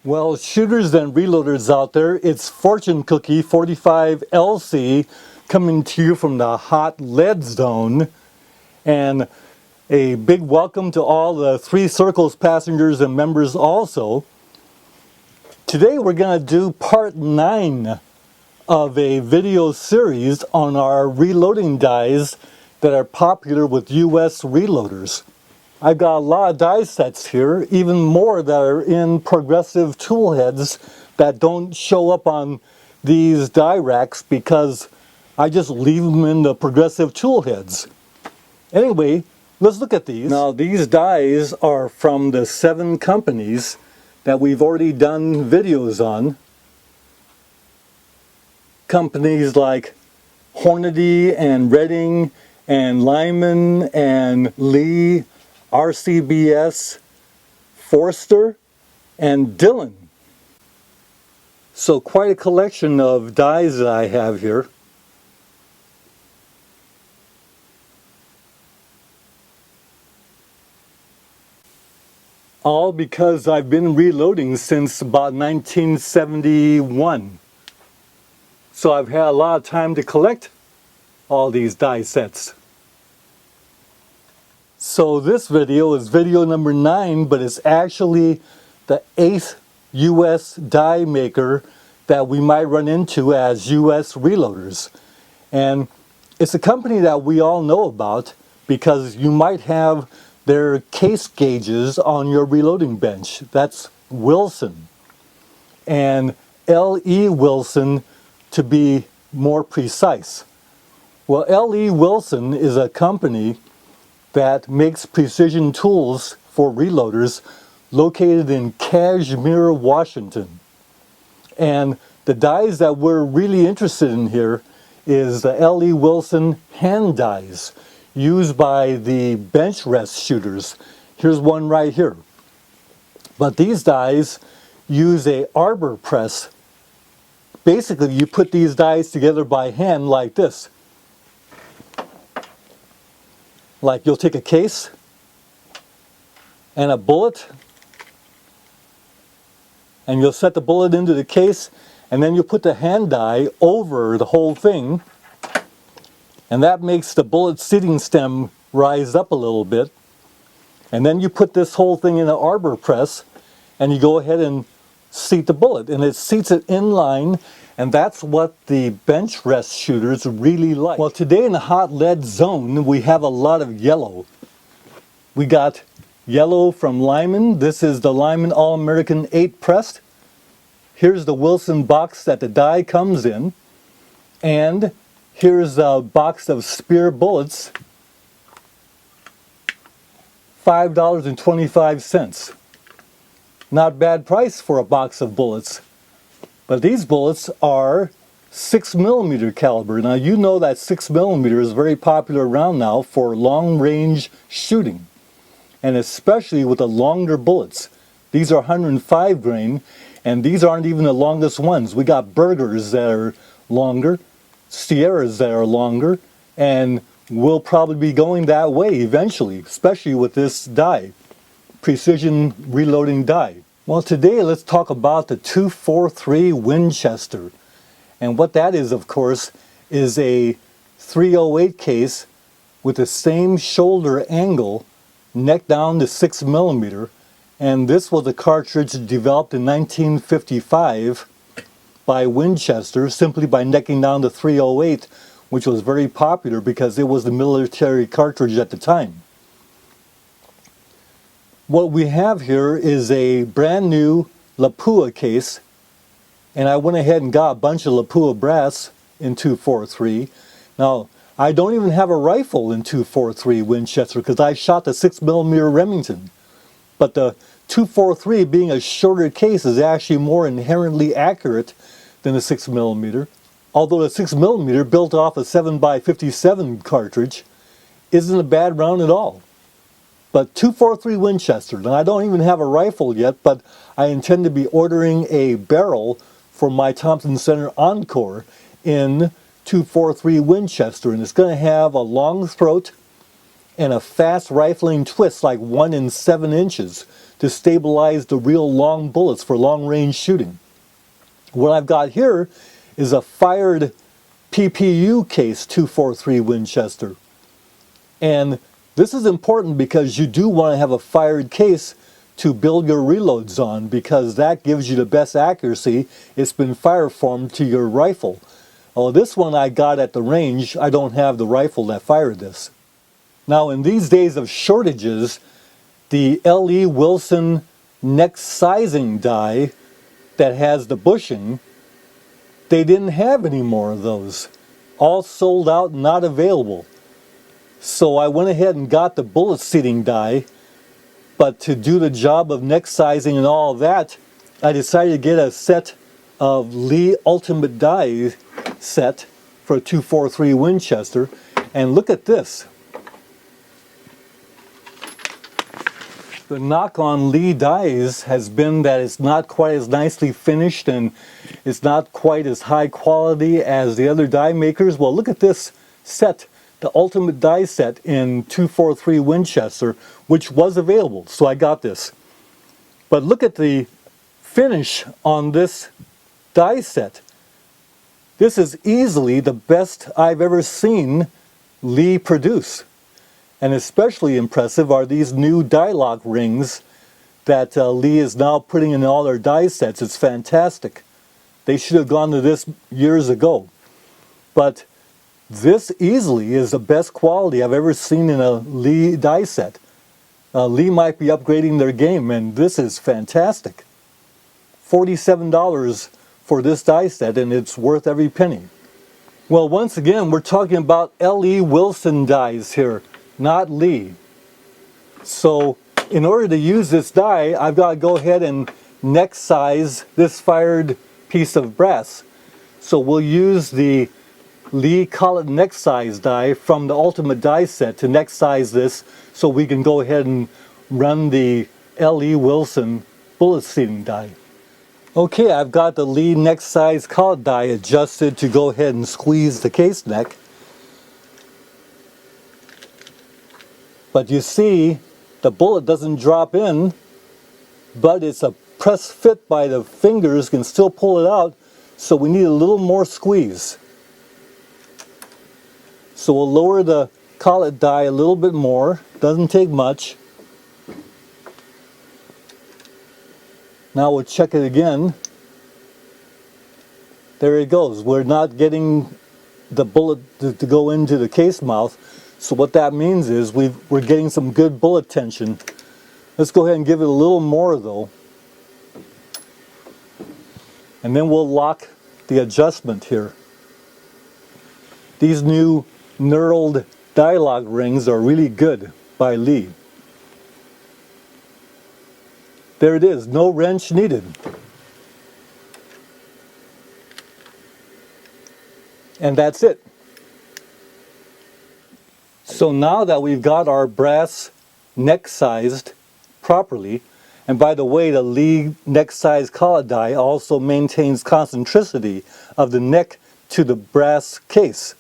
Well, shooters and reloaders out there, it's Fortune Cookie 45LC coming to you from the hot lead zone. And a big welcome to all the Three Circles passengers and members also. Today we're going to do part 9 of a video series on our reloading dies that are popular with US reloaders. I've got a lot of die sets here, even more that are in progressive tool heads that don't show up on these die racks because I just leave them in the progressive tool heads. Anyway, let's look at these. Now these dies are from the 7 companies that we've already done videos on. Companies like Hornady and Redding and Lyman and Lee, RCBS, Forster, and Dillon. So quite a collection of dies that I have here. All because I've been reloading since about 1971. So I've had a lot of time to collect all these die sets. So this video is video number 9, but it's actually the 8th US die maker that we might run into as US reloaders. And it's a company that we all know about because you might have their case gauges on your reloading bench. That's Wilson. And L.E. Wilson to be more precise. Well, L.E. Wilson is a company that makes precision tools for reloaders located in Kashmir, Washington. And the dies that we're really interested in here is the L.E. Wilson hand dies used by the bench rest shooters. Here's one right here. But these dies use a Arbor press. Basically, you put these dies together by hand like this. Like you'll take a case and a bullet and you'll set the bullet into the case and then you put the hand die over the whole thing, and that makes the bullet seating stem rise up a little bit, and then you put this whole thing in an Arbor press and you go ahead and seat the bullet, and it seats it in line. And that's what the bench rest shooters really like. Well, today in the hot lead zone, we have a lot of yellow. We got yellow from Lyman. This is the Lyman All-American 8 pressed. Here's the Wilson box that the die comes in. And here's a box of Spear bullets. $5.25. Not bad price for a box of bullets. But these bullets are 6mm caliber. Now you know that 6mm is very popular around now for long range shooting. And especially with the longer bullets. These are 105 grain, and these aren't even the longest ones. We got Burgers that are longer, Sierras that are longer, and we'll probably be going that way eventually, especially with this die, precision reloading die. Well, today let's talk about the 243 Winchester. And what that is, of course, is a 308 case with the same shoulder angle, neck down to 6mm. And this was a cartridge developed in 1955 by Winchester simply by necking down the 308, which was very popular because it was the military cartridge at the time. What we have here is a brand new Lapua case, and I went ahead and got a bunch of Lapua brass in 243. Now, I don't even have a rifle in 243 Winchester because I shot the 6mm Remington. But the 243, being a shorter case, is actually more inherently accurate than the 6mm. Although the 6mm built off a 7x57 cartridge isn't a bad round at all. But 243 Winchester, and I don't even have a rifle yet, but I intend to be ordering a barrel for my Thompson Center Encore in 243 Winchester, and it's going to have a long throat and a fast rifling twist like 1 in 7 inches to stabilize the real long bullets for long range shooting. What I've got here is a fired PPU case 243 Winchester. And this is important because you do want to have a fired case to build your reloads on, because that gives you the best accuracy. It's been fireformed to your rifle. Oh, this one I got at the range. I don't have the rifle that fired this. Now, in these days of shortages, the L.E. Wilson neck sizing die that has the bushing, they didn't have any more of those. All sold out, not available. So I went ahead and got the bullet seating die, but to do the job of neck sizing and all of that, I decided to get a set of Lee Ultimate Die set for a 243 Winchester. And look at this. The knock on Lee dies has been that it's not quite as nicely finished and it's not quite as high quality as the other die makers. Well, look at this set, the Ultimate Die set in 243 Winchester, which was available, so I got this. But look at the finish on this die set. This is easily the best I've ever seen Lee produce. And especially impressive are these new die lock rings that Lee is now putting in all their die sets. It's fantastic. They should have gone to this years ago. But this easily is the best quality I've ever seen in a Lee die set. Lee might be upgrading their game, and this is fantastic. $47 for this die set, and it's worth every penny. Well, once again, we're talking about L.E. Wilson dies here, not Lee. So in order to use this die, I've got to go ahead and neck size this fired piece of brass. So we'll use the Lee Collet neck size die from the Ultimate Die set to neck size this, so we can go ahead and run the L.E. Wilson bullet seating die. Okay, I've got the Lee neck size collet die adjusted to go ahead and squeeze the case neck. But you see, the bullet doesn't drop in, but it's a press fit by the fingers, can still pull it out, so we need a little more squeeze. So we'll lower the collet die a little bit more, doesn't take much. Now we'll check it again. There it goes. We're not getting the bullet to go into the case mouth. So what that means is we're getting some good bullet tension. Let's go ahead and give it a little more though. And then we'll lock the adjustment here. These new knurled die lock rings are really good by Lee. There it is, no wrench needed. And that's it. So now that we've got our brass neck sized properly, and by the way, the Lee neck size collet die also maintains concentricity of the neck to the brass case.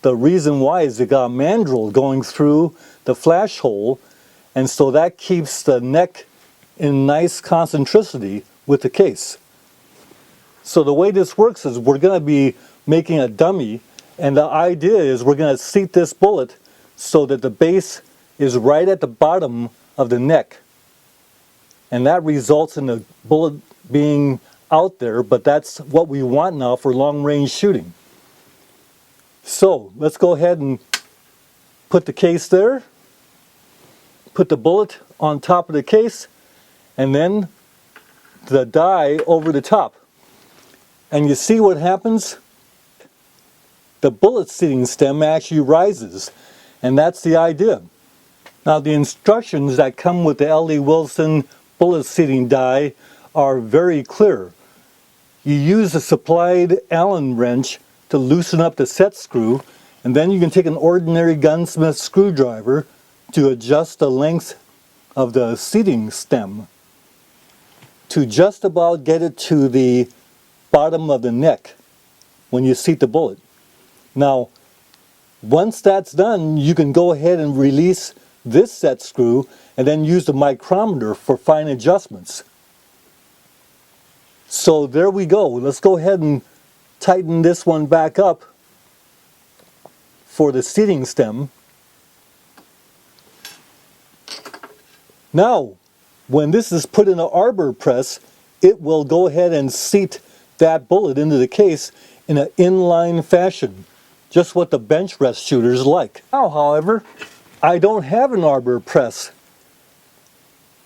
The reason why is it got a mandrel going through the flash hole, and so that keeps the neck in nice concentricity with the case. So the way this works is we're going to be making a dummy, and the idea is we're going to seat this bullet so that the base is right at the bottom of the neck. And that results in the bullet being out there, but that's what we want now for long range shooting. So let's go ahead and put the case there, put the bullet on top of the case, and then the die over the top. And you see what happens? The bullet seating stem actually rises, and that's the idea. Now the instructions that come with the L.E. Wilson bullet seating die are very clear. You use a supplied Allen wrench to loosen up the set screw, and then you can take an ordinary gunsmith screwdriver to adjust the length of the seating stem to just about get it to the bottom of the neck when you seat the bullet. Now, Once that's done, you can go ahead and release this set screw and then use the micrometer for fine adjustments. So there we go. Let's go ahead and tighten this one back up for the seating stem. Now, when this is put in an arbor press, it will go ahead and seat that bullet into the case in an inline fashion, just what the bench rest shooters like. Now, however, I don't have an arbor press,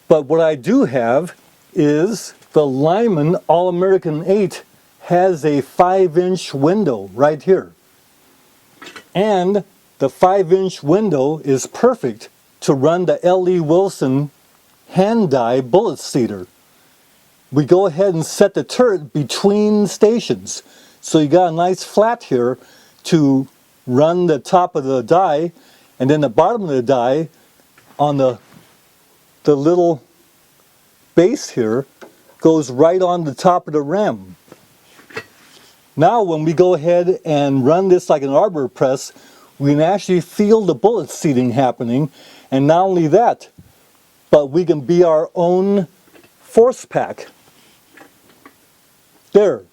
but what I do have is the Lyman All-American 8 has a 5-inch window right here. And the 5-inch window is perfect to run the L.E. Wilson hand die bullet seater. We go ahead and set the turret between stations. So you got a nice flat here to run the top of the die, and then the bottom of the die on the little base here goes right on the top of the ram. Now when we go ahead and run this like an arbor press, we can actually feel the bullet seating happening, and not only that, but we can be our own force pack. There.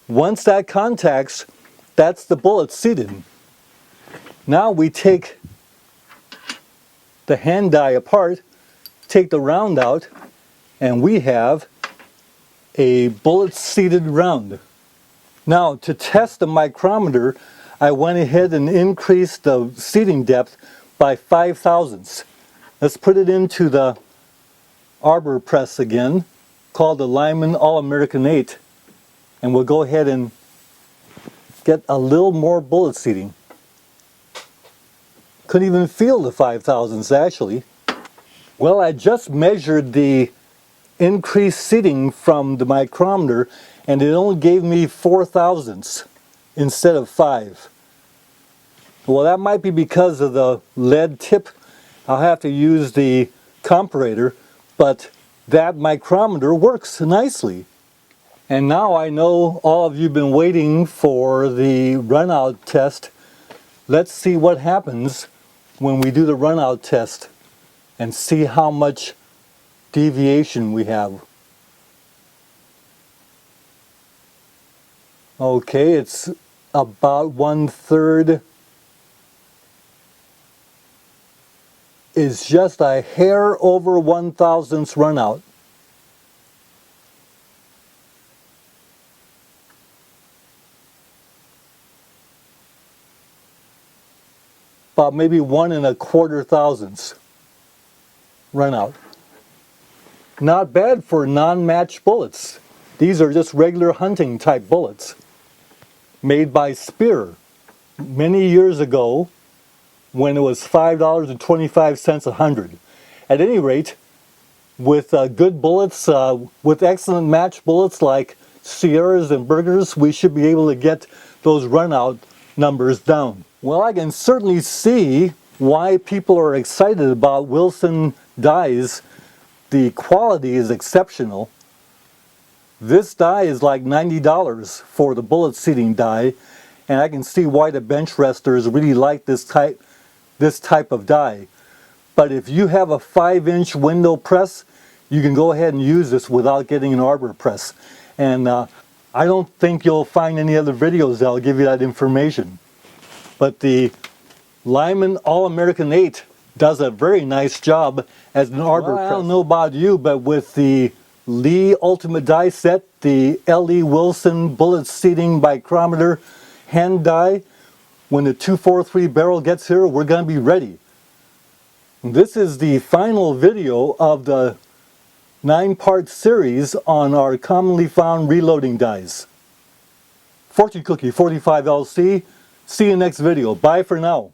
Once that contacts, that's the bullet seated. Now we take the hand die apart, take the round out, and we have a bullet seated round. Now to test the micrometer, I went ahead and increased the seating depth by 5 thousandths. Let's put it into the arbor press again, called the Lyman All-American 8, and we'll go ahead and get a little more bullet seating. Couldn't even feel the 5 thousandths actually. Well, I just measured the increased seating from the micrometer, and it only gave me 4 thousandths instead of 5. Well, that might be because of the lead tip. I'll have to use the comparator, but that micrometer works nicely. And now I know all of you have been waiting for the runout test. Let's see what happens when we do the runout test and see how much deviation we have. Okay, it's about 1/3. Is just a hair over 1 thousandths runout. About maybe 1 1/4 thousandths runout. Not bad for non-match bullets. These are just regular hunting type bullets made by Speer many years ago when it was $5.25 a hundred. At any rate, with good bullets, with excellent match bullets like Sierras and Bergers, we should be able to get those runout numbers down. Well, I can certainly see why people are excited about Wilson dies. The quality is exceptional. This die is like $90 for the bullet seating die, and I can see why the bench resters really like this type of die. But if you have a 5-inch window press, you can go ahead and use this without getting an arbor press. And I don't think you'll find any other videos that'll give you that information. But the Lyman All-American 8 does a very nice job as an arbor press. I don't know about you, but with the Lee Ultimate Die Set, the L.E. Wilson bullet seating micrometer hand die, when the 243 barrel gets here, we're going to be ready. This is the final video of the 9-part series on our commonly found reloading dies. Fortune Cookie 45LC. See you next video. Bye for now.